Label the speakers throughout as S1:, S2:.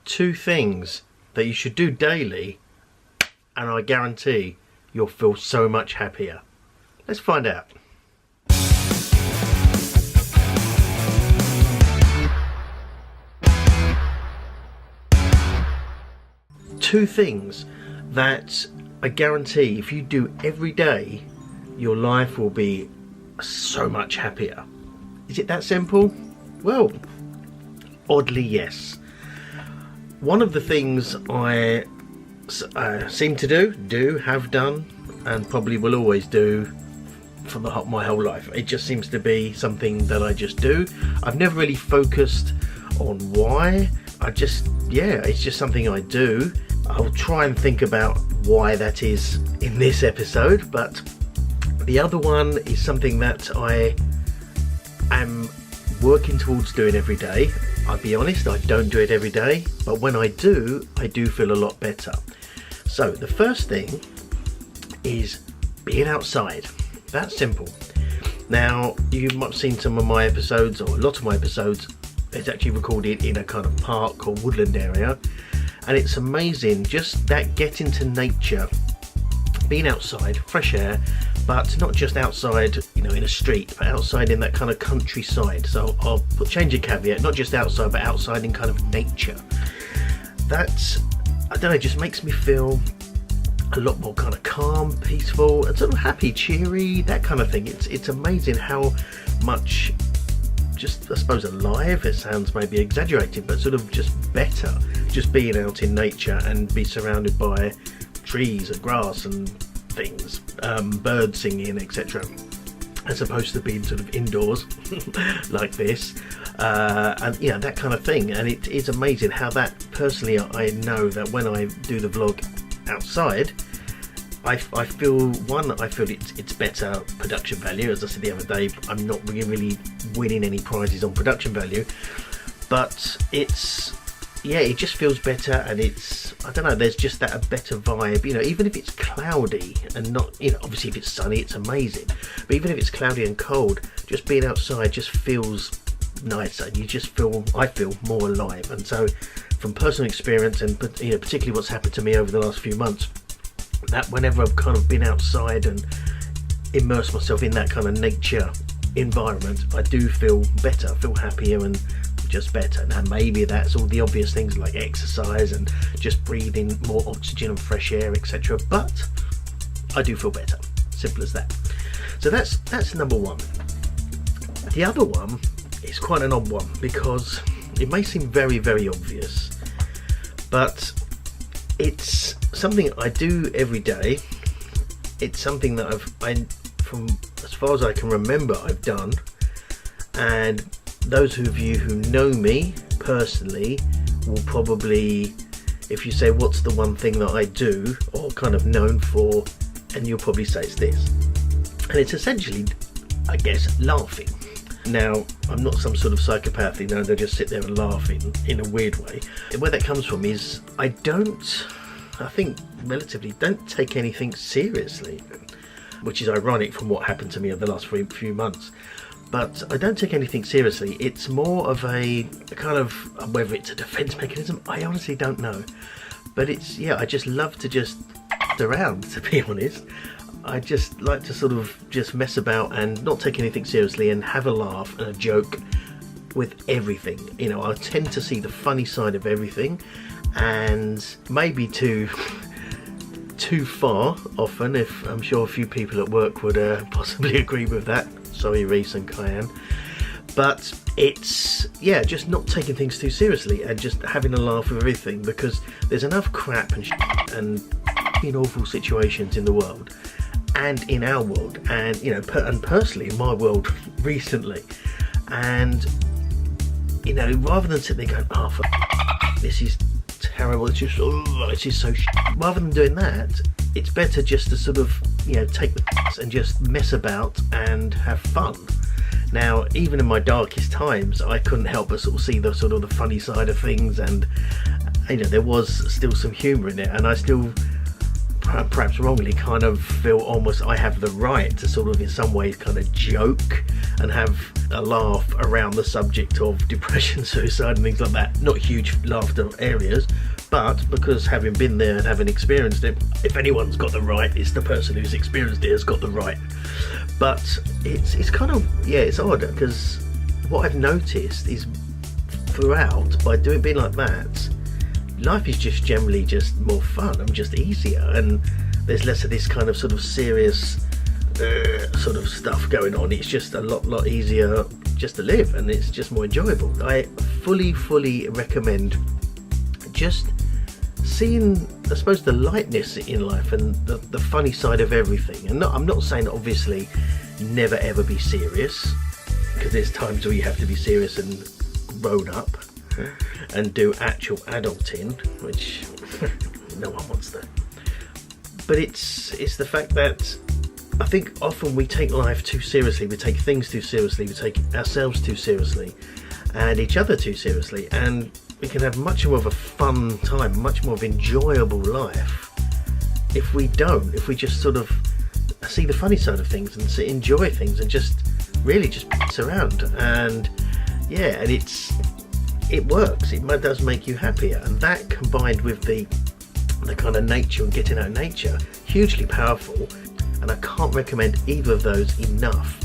S1: 2 things that you should do daily, and I guarantee you'll feel so much happier. Let's find out. Two things that I guarantee if you do every day, your life will be so much happier. Is it that simple? Well, oddly yes. One of the things I seem to have done, and probably will always do for my whole life. It just seems to be something that I just do. I've never really focused on why. It's just something I do. I'll try and think about why that is in this episode, but the other one is something that I am working towards doing every day. I'll be honest, I don't do it every day, but when I do feel a lot better. So the first thing is being outside. That's simple. Now, you might have seen some of my episodes, or a lot of my episodes. It's actually recorded in a kind of park or woodland area, and it's amazing just that getting to nature, being outside, fresh air, but not just outside, in a street, but outside in that kind of countryside. So I'll change a caveat, not just outside, but outside in kind of nature. That's, I don't know, just makes me feel a lot more kind of calm, peaceful, and sort of happy, cheery, that kind of thing. It's amazing how much, just I suppose alive, it sounds maybe exaggerated, but sort of just better, just being out in nature and be surrounded by trees and grass and things, birds singing, etc., as opposed to being sort of indoors like this, and that kind of thing. And it is amazing how that, personally, I know that when I do the vlog outside, I feel it's better production value. As I said the other day, I'm not really winning any prizes on production value, but it just feels better, and I don't know, there's just that a better vibe, even if it's cloudy and not, obviously if it's sunny it's amazing, but even if it's cloudy and cold, just being outside just feels nicer. I feel more alive. And so from personal experience, and particularly what's happened to me over the last few months, that whenever I've kind of been outside and immersed myself in that kind of nature environment, I do feel better, feel happier, and just better. Now maybe that's all the obvious things like exercise and just breathing more oxygen and fresh air, etc., but I do feel better. Simple as that. So that's number one. The other one is quite an odd one, because it may seem very, very obvious, but it's something I do every day. It's something that from as far as I can remember, I've done, and those of you who know me personally will probably, if you say what's the one thing that I do or kind of known for, and you'll probably say it's this, and it's essentially, I guess, laughing. Now, I'm not some sort of psychopath, they just sit there and laugh in a weird way. Where that comes from is I think relatively don't take anything seriously, which is ironic from what happened to me over the last few months. But I don't take anything seriously. It's more of a kind of, whether it's a defense mechanism, I honestly don't know. But I just love to just around, to be honest. I just like to sort of just mess about and not take anything seriously and have a laugh and a joke with everything. I tend to see the funny side of everything, and maybe too far often, if I'm sure a few people at work would possibly agree with that. Sorry, Reese and Cayenne. But it's, just not taking things too seriously and just having a laugh with everything, because there's enough crap and awful situations in the world and in our world, and and personally in my world recently, and rather than sit there going, this is terrible, this is so rather than doing that, it's better just to sort of take the and just mess about and have fun. Now, even in my darkest times, I couldn't help but sort of see the sort of the funny side of things, and there was still some humour in it, and I still perhaps wrongly, kind of feel almost I have the right to sort of in some ways kind of joke and have a laugh around the subject of depression, suicide and things like that. Not huge laughter areas, but because having been there and having experienced it, if anyone's got the right, it's the person who's experienced it has got the right. But it's kind of, yeah, it's odd, because what I've noticed is throughout, by being like that, life is just generally just more fun and just easier, and there's less of this kind of sort of serious sort of stuff going on. It's just a lot easier just to live, and it's just more enjoyable. I fully recommend just seeing, I suppose, the lightness in life and the funny side of everything. And I'm not saying obviously never ever be serious, because there's times where you have to be serious and grown up and do actual adulting, which no one wants that. But it's the fact that I think often we take life too seriously, we take things too seriously, we take ourselves too seriously and each other too seriously, and we can have much more of a fun time, much more of an enjoyable life if we just sort of see the funny side of things and enjoy things and just really just piss around. And yeah, and it works, it does make you happier, and that combined with the kind of nature and getting out of nature, hugely powerful. And I can't recommend either of those enough.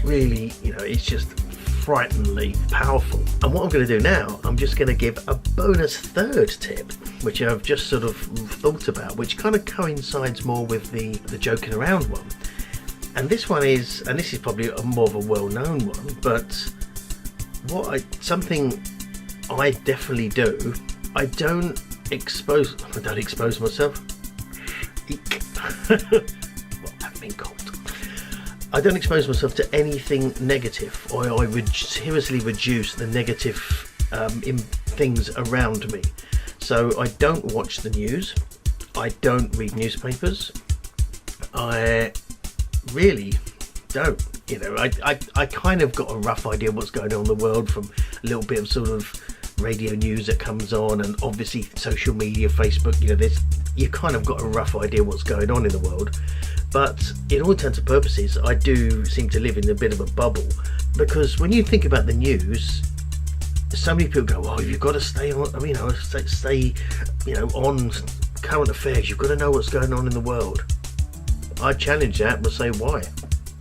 S1: Really, it's just frighteningly powerful. And what I'm going to do now, I'm just going to give a bonus third tip, which I've just sort of thought about, which kind of coincides more with the joking around one. And this one is, and this is probably more of a well-known one, but something I definitely do, I don't expose myself. Eek. Well, I've been called. I don't expose myself to anything negative, or I would seriously reduce the negative in things around me. So I don't watch the news, I don't read newspapers, I really don't. I kind of got a rough idea what's going on in the world from a little bit of sort of radio news that comes on, and obviously social media, Facebook, you kind of got a rough idea what's going on in the world. But in all intents and purposes, I do seem to live in a bit of a bubble, because when you think about the news, so many people go, "Oh, you've got to stay on. Stay on current affairs. You've got to know what's going on in the world." I challenge that, but say why?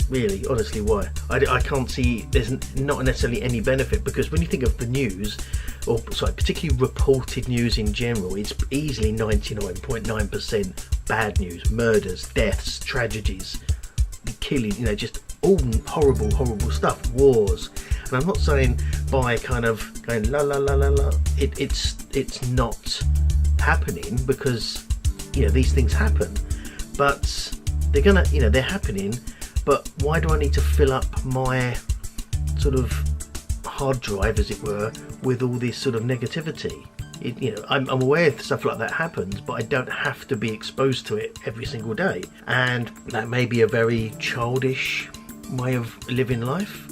S1: Really, honestly, why? I can't see. There's not necessarily any benefit, because when you think of the news, particularly reported news in general, it's easily 99.9% bad news, murders, deaths, tragedies, killing, just all horrible stuff, wars. And I'm not saying by kind of going la la la la la, it's not happening, because these things happen, but they're happening. But why do I need to fill up my sort of hard drive, as it were, with all this sort of negativity? I'm aware if stuff like that happens, but I don't have to be exposed to it every single day. And that may be a very childish way of living life,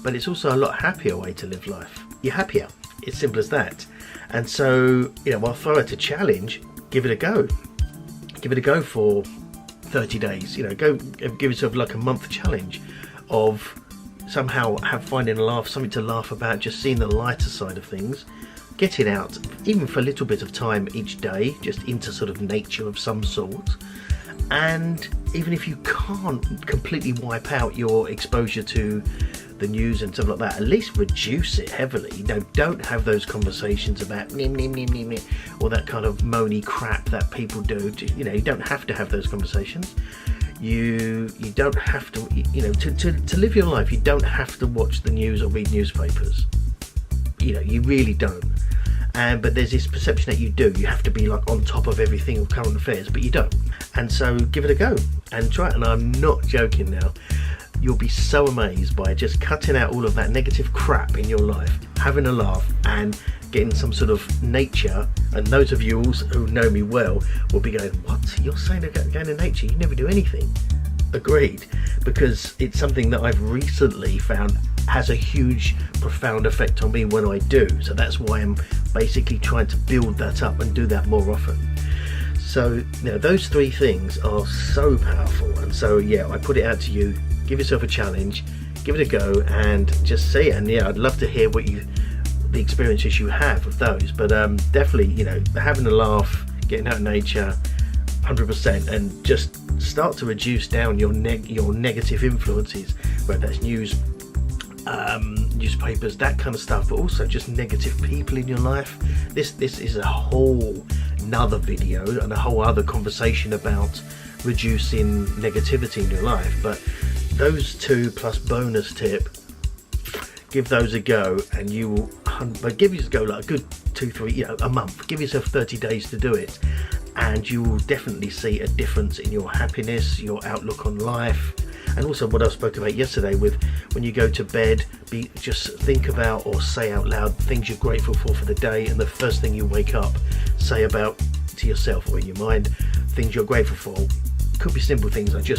S1: but it's also a lot happier way to live life. You're happier. It's simple as that. And so, I'll throw out a challenge. Give it a go. Give it a go for 30 days. Go give yourself like a month challenge of somehow finding a laugh, something to laugh about, just seeing the lighter side of things, getting out even for a little bit of time each day, just into sort of nature of some sort. And even if you can't completely wipe out your exposure to the news and stuff like that, at least reduce it heavily. Don't have those conversations about or that kind of moany crap that people do. You don't have to have those conversations. You don't have to, to live your life, you don't have to watch the news or read newspapers. You really don't. But there's this perception that you do. You have to be like on top of everything of current affairs, but you don't. And so give it a go and try it. And I'm not joking now. You'll be so amazed by just cutting out all of that negative crap in your life, having a laugh and getting some sort of nature. And those of you who know me well will be going, "What? You're saying about going to nature? You never do anything." Agreed, because it's something that I've recently found has a huge, profound effect on me when I do. So that's why I'm basically trying to build that up and do that more often. So, you know, those 3 things are so powerful, and so yeah, I put it out to you. Give yourself a challenge, give it a go, and just see it. And yeah, I'd love to hear the experiences you have of those. But definitely, you know, having a laugh, getting out in nature, 100%, and just start to reduce down your negative influences, whether that's newspapers, that kind of stuff, but also just negative people in your life. This is a whole another video and a whole other conversation about reducing negativity in your life. But those 2 plus bonus tip, give those a go, and you will, but give yourself a go like a good 2-3, you know, a month. Give yourself 30 days to do it, and you will definitely see a difference in your happiness, your outlook on life. And also what I spoke about yesterday with when you go to bed, just think about or say out loud things you're grateful for the day, and the first thing you wake up, say about to yourself or in your mind things you're grateful for. Could be simple things like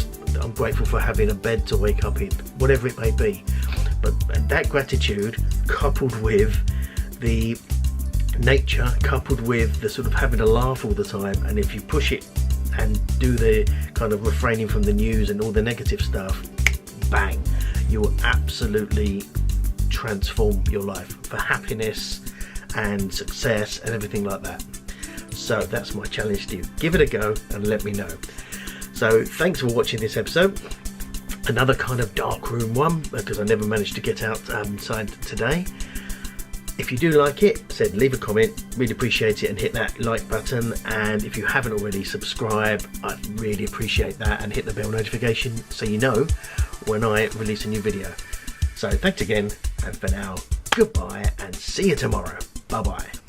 S1: I'm grateful for having a bed to wake up in, whatever it may be. But that gratitude, coupled with the nature, coupled with the sort of having a laugh all the time, and if you push it and do the kind of refraining from the news and all the negative stuff, bang, you will absolutely transform your life for happiness and success and everything like that. So that's my challenge to you. Give it a go and let me know. So thanks for watching this episode. Another kind of dark room one, because I never managed to get outside today. If you do like it, leave a comment, really appreciate it, and hit that like button. And if you haven't already, subscribe, I'd really appreciate that, and hit the bell notification so you know when I release a new video. So thanks again, and for now, goodbye, and see you tomorrow. Bye bye.